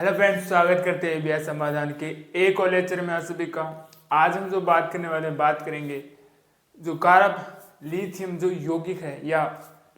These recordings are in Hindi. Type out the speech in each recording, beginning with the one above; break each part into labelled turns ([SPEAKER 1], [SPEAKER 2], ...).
[SPEAKER 1] हेलो फ्रेंड्स, स्वागत करते हैं बिहार समाधान के एक और लेक्चर में आप सभी का। आज हम जो बात करने वाले हैं, बात करेंगे जो कार्ब लिथियम जो यौगिक है या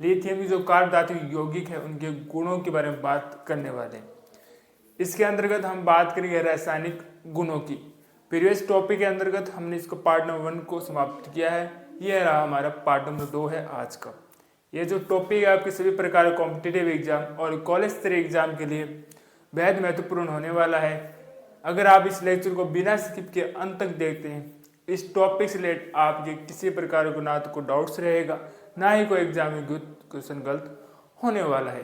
[SPEAKER 1] लिथियम की जो कार्ब धातु यौगिक है उनके गुणों के बारे में बात करने वाले हैं। इसके अंतर्गत हम बात करेंगे रासायनिक गुणों की। प्रीवियस टॉपिक के अंतर्गत हमने इसको पार्ट नंबर 1 को समाप्त किया है। यह रहा हमारा पार्ट नंबर 2 है आज का। ये जो टॉपिक है आपके सभी प्रकार के कॉम्पिटिटिव एग्जाम और कॉलेज स्तरीय एग्जाम के लिए बेहद महत्वपूर्ण होने वाला है। अगर आप इस लेक्चर को बिना स्किप के अंत तक देखते हैं, इस टॉपिक से रिलेटेड आपके किसी प्रकार को ना तो कोई डाउट्स रहेगा, ना ही कोई एग्जाम में क्वेश्चन गलत होने वाला है।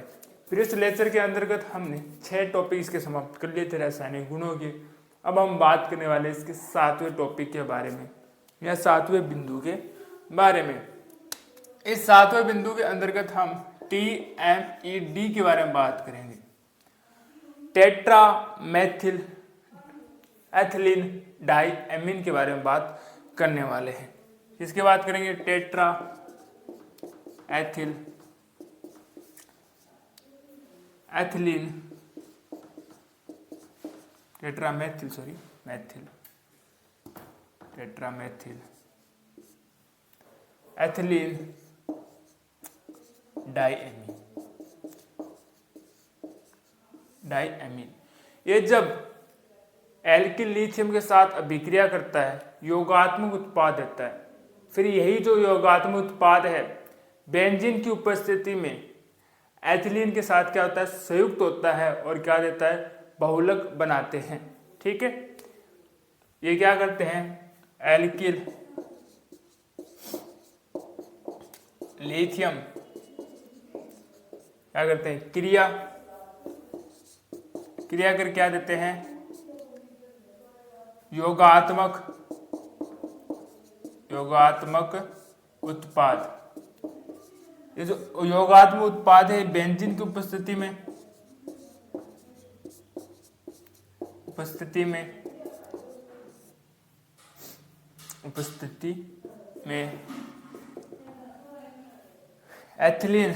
[SPEAKER 1] फिर इस लेक्चर के अंतर्गत हमने 6 टॉपिक इसके समाप्त कर लिए थे रासायनिक गुणों के। अब हम बात करने वाले इसके 7वें टॉपिक के बारे में या 7वें बिंदु के बारे में। इस 7वें बिंदु के अंतर्गत हम TMED के बारे में बात करेंगे। टेट्रा मेथिल एथिलीन डाइएमीन के बारे में बात करने वाले हैं। इसके बात करेंगे tetra ethyl ethylene tetramethyl ethylene diamine. ये जब एल्किल लिथियम के साथ अभिक्रिया करता है, योगात्मक उत्पाद देता है। फिर यही जो योगात्मक उत्पाद है बेंजीन की उपस्थिति में एथिलीन के साथ क्या होता है, संयुक्त होता है और क्या देता है, बहुलक बनाते हैं। ठीक है, ये क्या करते हैं, एल्किल लिथियम क्या करते हैं, क्रिया कर क्या देते हैं, योगात्मक उत्पाद। ये जो योगात्मक उत्पाद है बेंजीन की उपस्थिति में एथिलीन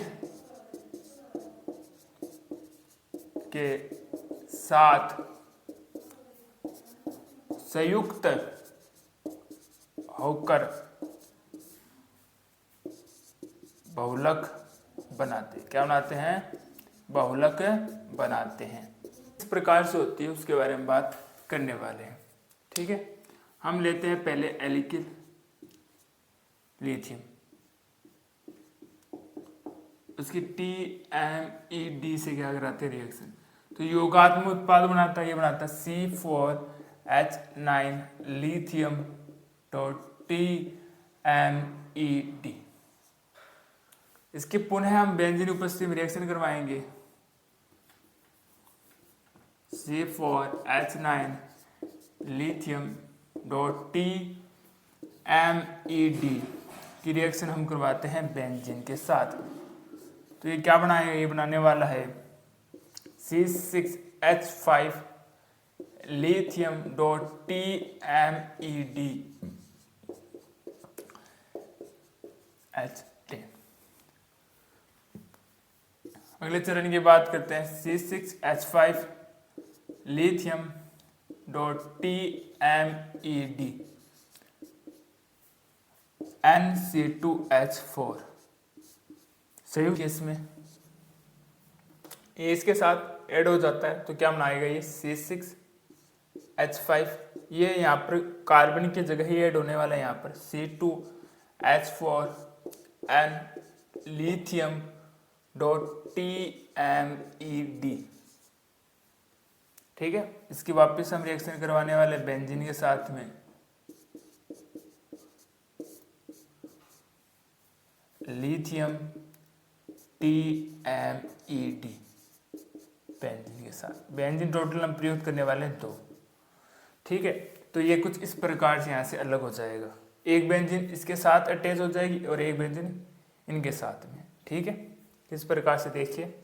[SPEAKER 1] के साथ संयुक्त होकर बहुलक बनाते हैं। क्या बनाते हैं, बहुलक बनाते हैं। इस प्रकार से होती है, उसके बारे में बात करने वाले हैं। ठीक है, हम लेते हैं पहले एल्किल लिथियम। उसकी TMED से क्या कराते हैं, रिएक्शन। तो योगात्मक उत्पाद बनाता है, ये बनाता है C4H9 लिथियम TMED। इसके पुनः हम बेंजीन उपस्थिति में रिएक्शन करवाएंगे। C4H9 लिथियम TMED की रिएक्शन हम करवाते हैं बेंजीन के साथ। तो ये क्या बनाएगा, ये बनाने वाला है C6H5 लिथियम TMED H10। अगले चरण की बात करते हैं, C6H5 लिथियम TMED NC2H4 संयुक्त इसमें ये इसके साथ ऐड हो जाता है। तो क्या बनाएगा, ये C6H5, ये यहाँ पर कार्बन की जगह ही ऐड होने वाला है। यहाँ पर C2H4N लिथियम TMED। ठीक है, इसकी वापस हम रिएक्शन करवाने वाले बेंजीन के साथ में लिथियम TMED बेंजीन के साथ। बेंजीन टोटल हम प्रयोग करने वाले हैं 2। ठीक है, तो ये कुछ इस प्रकार से यहाँ से अलग हो जाएगा। एक बेंजीन इसके साथ अटैच हो जाएगी और एक बेंजीन इनके साथ में। ठीक है, इस प्रकार से देखिए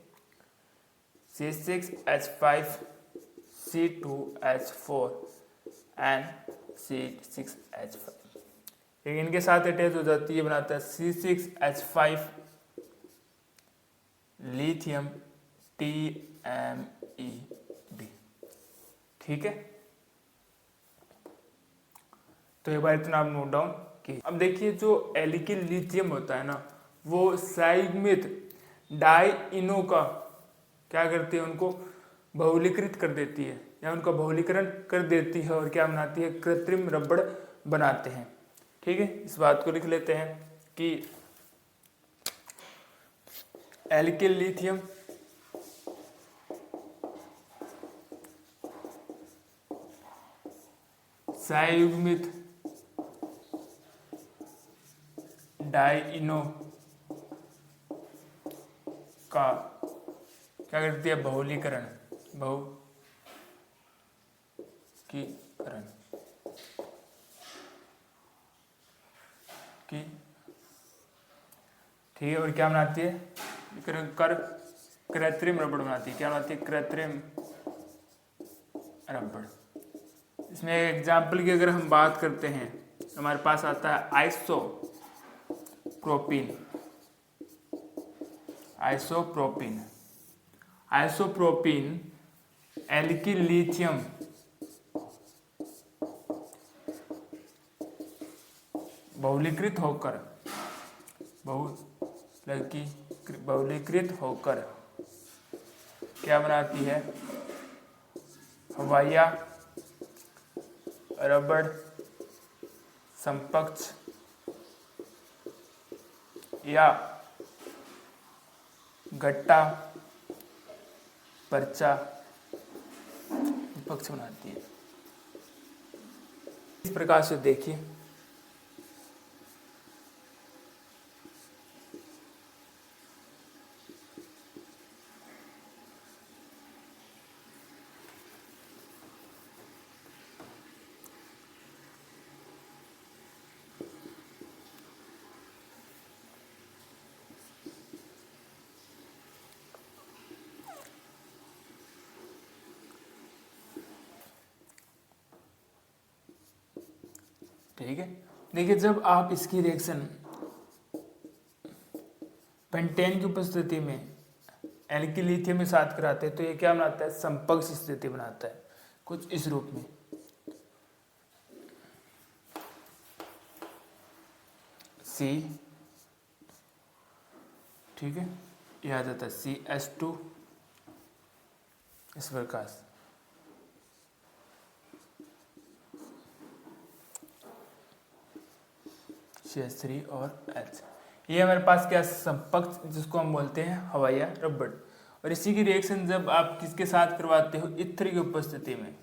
[SPEAKER 1] C6H5 C2H4 and C6H5 एक इनके साथ अटैच हो जाती है, बनाता है C6H5 लिथियम TMED। ठीक है, तो एक बार इतना आप नोट डाउन कीजिए। अब देखिए जो एल्किल लिथियम होता है ना, वो संयुग्मित डाइइनो का क्या करती है, उनको बहुलीकृत कर देती है या उनका बहुलीकरण कर देती है और क्या बनाती है, कृत्रिम रबड़ बनाते हैं। ठीक है, इस बात को लिख लेते हैं कि एल्किल लिथियम संयुग्मित डाइइनो का क्या करती है, बहुलीकरण की ठीक है, और क्या बनाती है, कृत्रिम रबड़ बनाती है। क्या बनाती है, कृत्रिम रबड़। इसमें एग्जाम्पल की अगर हम बात करते हैं, हमारे पास आता है आइसोप्रोपीन एल्किल लिथियम बहुलीकृत होकर क्या बनाती है, हवाया रबड़ समकक्ष या गट्टा पर्चा पक्ष बनाती है। इस प्रकार से देखिए ठीक है। देखिए जब आप इसकी रिएक्शन पेंटेन की उपस्थिति में एल्किल लिथियम के साथ कराते हैं तो ये क्या बनाता है, संपर्क स्थिति बनाता है, कुछ इस रूप में। C, ठीक है, यह आ जाता है CH2 इस प्रकार से। CH3 और H, ये हमारे पास क्या संपर्क, जिसको हम बोलते हैं हवाया रबड़। और इसी की रिएक्शन जब आप किसके साथ करवाते हो, इत्र की उपस्थिति में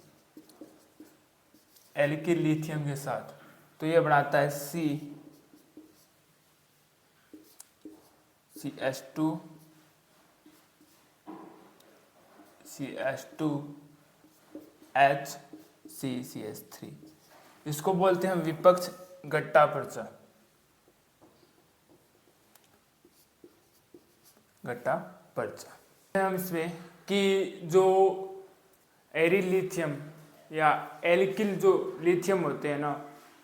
[SPEAKER 1] एल्किल लिथियम के साथ, तो ये बनाता है CH2 CH3, इसको बोलते हैं विपक्ष गट्टा पर्चा। हम इसमें कि जो एरिल लिथियम या एल्किल जो लिथियम होते हैं ना,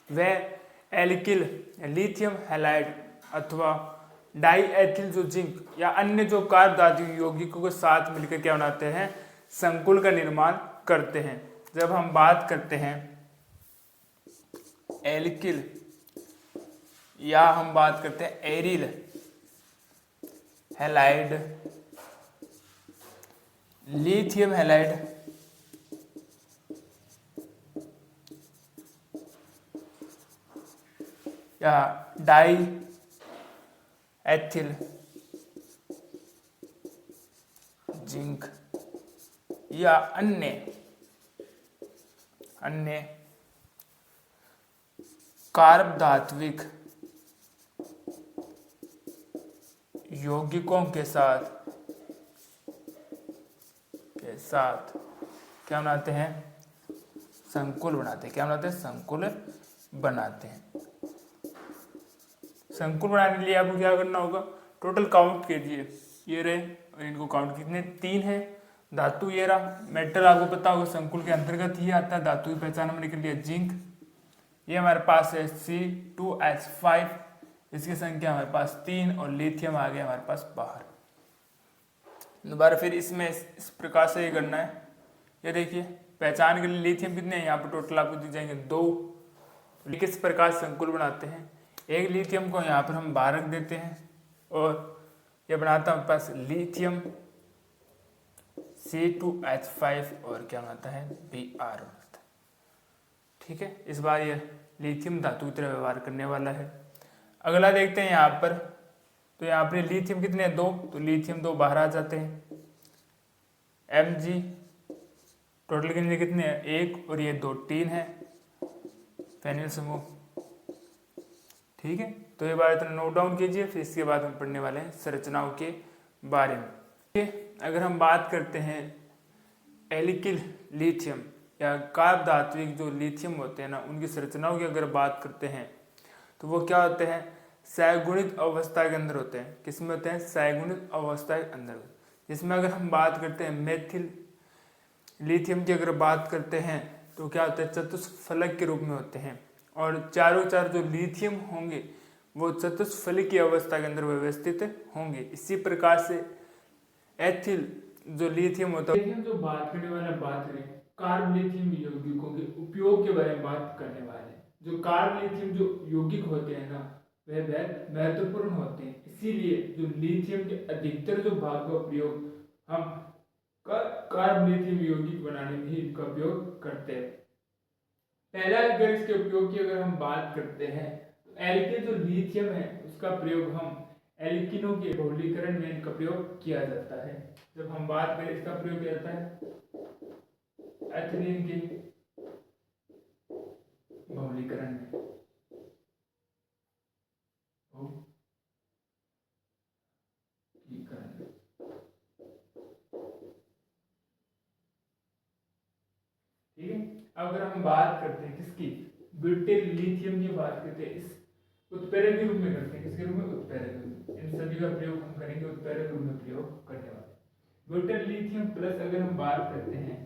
[SPEAKER 1] वह एल्किल लिथियम हैलाइड अथवा डाईएथिल जो जिंक या अन्य जो कार्ब धातु यौगिकों के साथ मिलकर क्या बनाते हैं, संकुल का निर्माण करते हैं। जब हम बात करते हैं एल्किल या हम बात करते हैं एरिल हैलाइड, लिथियम हैलाइड या डाई एथिल जिंक या अन्य कार्ब धात्विक यौगिकों के साथ क्या बनाते हैं, संकुल बनाते हैं। क्या बनाते हैं, संकुल बनाते हैं। संकुल बनाने के लिए आपको क्या करना होगा, टोटल काउंट कीजिए, ये रहे और इनको काउंट कितने, 3 है। धातु ये रहा, मेटल आपको पता होगा संकुल के अंतर्गत ही आता है। धातु की पहचान हमने कर लिया जिंक, ये हमारे पास है C2H5, इसकी संख्या हमारे पास 3 और लिथियम आ गया हमारे पास बाहर। दोबारा फिर इसमें इस प्रकार से ये करना है ये देखिए पहचान के लिए लिथियम कितने हैं, यहाँ पर टोटल आपको दिख जाएंगे 2। किस प्रकार से संकुल बनाते हैं, एक लिथियम को यहाँ पर हम बाहर रख देते हैं और ये बनाता है पास लिथियम C2H5 और क्या बनाता है Br बनाता है। ठीक है, इस बार ये लिथियम धातु की तरह व्यवहार करने वाला है। अगला देखते हैं यहाँ पर, तो यहाँ पर लिथियम कितने हैं 2, तो लिथियम 2 बाहर आ जाते हैं। Mg टोटल कितने हैं 1 और ये 2 3 है फेनिल समूह। ठीक है, तो ये बात नोट डाउन कीजिए, फिर इसके बाद हम पढ़ने वाले हैं संरचनाओं के बारे में। ठीक है, अगर हम बात करते हैं एल्किल लिथियम या कार्ब धात्विक जो लिथियम होते हैं ना, उनकी संरचनाओं की अगर बात करते हैं तो वो क्या होते हैं, सैगुणित अवस्था के अंदर होते हैं। किसमें होते हैं, सैगुणित अवस्था के अंदर। जिसमें अगर हम बात करते हैं मेथिल लिथियम की अगर बात करते हैं तो क्या होते हैं, चतुष्फलक के रूप में होते हैं और चारों चार जो लिथियम होंगे वो चतुष्फलक की अवस्था के अंदर व्यवस्थित होंगे। इसी प्रकार से एथिल जो लिथियम होता है, जो बात करने वाले बात करें कार्ब लिथियम यौगिकों के उपयोग के बारे में बात करने वाले। जो कार्ब लिथियम जो यौगिक होते हैं ना, वह बहुत महत्वपूर्ण होते हैं। इसीलिए जो लिथियम के अधिकतर जो भाग का प्रयोग हम कार्ब लिथियम यौगिक बनाने में ही इनका उपयोग करते हैं। पहला अगर इसके उपयोग की अगर हम बात करते हैं तो एल्किल जो लिथियम है उसका प्रयोग हम एल्किनों के बहुलीकरण में इनका प्रयोग किया जाता है। जब हम बात करें इसका प्रयोग किया जाता है एथिलीन के बहुलीकरण में। ठीक है, अगर हम बात करते हैं किसकी, ब्यूटेल लिथियम की बात करते हैं, इस उत्प्रेरक के रूप में करते हैं। किसके रूप में, उत्प्रेरक। इन सभी का प्रयोग हम करेंगे उत्प्रेरक रूप में प्रयोग करने वाले। ब्यूटेल लिथियम प्लस अगर हम बात करते हैं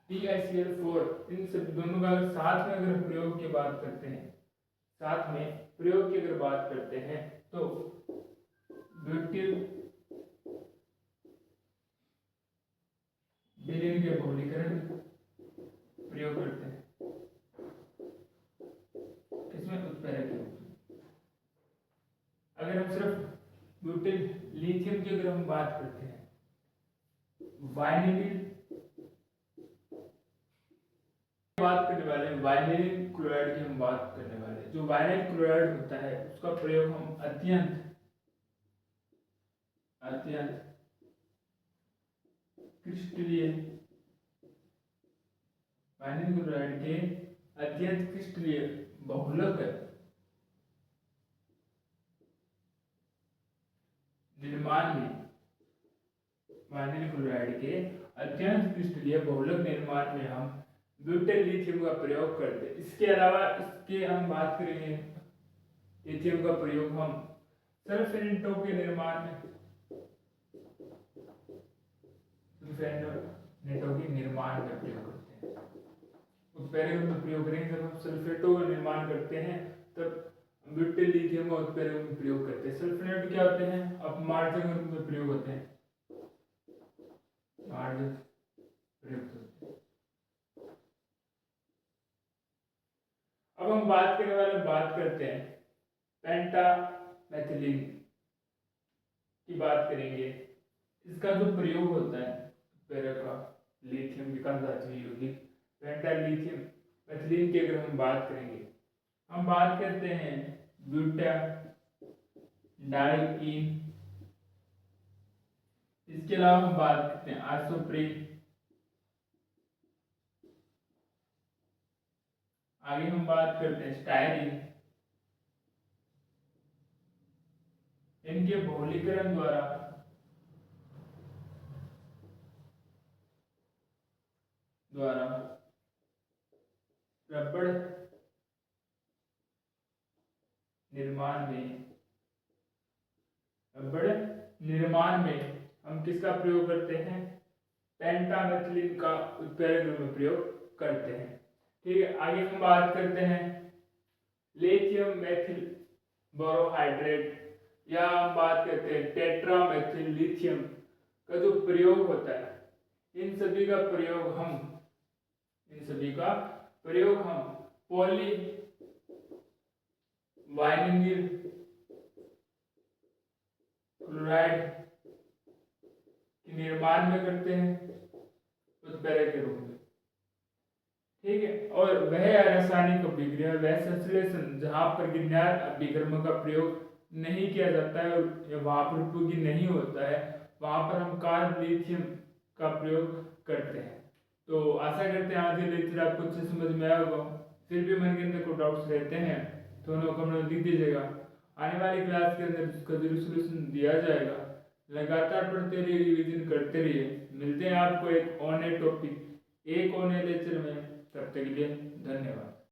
[SPEAKER 1] PiCl4, इन सब दोनों का साथ में अगर प्रयोग की बात करते हैं, साथ में प्रयोग की अगर बात करते हैं तो ब्यूटेल विलीन के बहुलीकरण प्रयोग करते हैं इसमें उत्प्रेरक के। अगर हम सिर्फ ब्यूटेल लिथियम की अगर हम बात करते हैं, वाइनिल बात करने वाले, वाइनिल क्लोराइड की हम बात करने वाले। जो वाइनिल क्लोराइड होता है उसका प्रयोग हम अत्यंत क्रिस्टलीय, वाइनिल क्लोराइड के अत्यंत क्रिस्टलीय बहुलक निर्माण में, वाइनिल क्लोराइड के अत्यंत क्रिस्टलीय बहुलक निर्माण में हम ब्यूटेल लिथियम का प्रयोग करते हैं। इसके अलावा इसके हम बात करेंगे लिथियम का प्रयोग हम सल्फेनेटों के निर्माण में, सल्फेनेटों के निर्माण में प्रयोग करते हैं। उत्प्रेरक में प्रयोग करेंगे। जब हम सल्फेटों का निर्माण करते हैं तब ब्यूटेल लिथियम का उत्प्रेरक में प्रयोग करते हैं। सल्फेनेट क्या होते हैं, अपमार्जक रूप में प्रयोग होते हैं, मार्जक प्रयुक्त होते हैं। अब हम बात करने वाले बात करते हैं पेंटामेथिलीन की बात करेंगे। इसका जो प्रयोग होता है उत्प्रेरक का लिथियम विकास धातु यौगिक पेंटालिथियम मेथिलीन की अगर हम बात करेंगे, हम बात करते हैं ब्यूटाडाइईन। इसके अलावा हम बात करते हैं आइसोप्रीन। आगे हम बात करते हैं स्टायरीन। इनके बहुलीकरण द्वारा रबड़ निर्माण में हम किसका प्रयोग करते हैं, पेंटामेथिलीन का उत्प्रेरक रूप में प्रयोग करते हैं। ठीक है, आगे हम बात करते हैं लिथियम मेथिल बोरोहाइड्रेट या हम बात करते हैं टेट्रामेथिल लिथियम का जो प्रयोग होता है, इन सभी का प्रयोग हम पॉली वाइनिल क्लोराइड के निर्माण में करते हैं उत्प्रेरक के रूप में। ठीक है, और वह रासायनिक अभिक्रिया, वह संश्लेषण जहां पर गिरनार अभिकर्म का प्रयोग नहीं किया जाता है और वहां पर उपयोगी नहीं होता है, वहां पर हम कार्ब लिथियम का प्रयोग करते हैं। तो आशा करते हैं आज ये लेक्चर आपको अच्छे समझ में आया होगा। फिर भी मन के अंदर कोई डाउट्स रहते हैं तो उन्हें कमेंट लिख दीजिएगा। आने वाली क्लास के अंदर उसका जरूर सोल्यूशन दिया जाएगा। लगातार पढ़ते रहिए, रिवीजन करते रहिए। मिलते हैं आपको एक और नए टॉपिक, एक और नए लेक्चर में। तब तक के लिए धन्यवाद।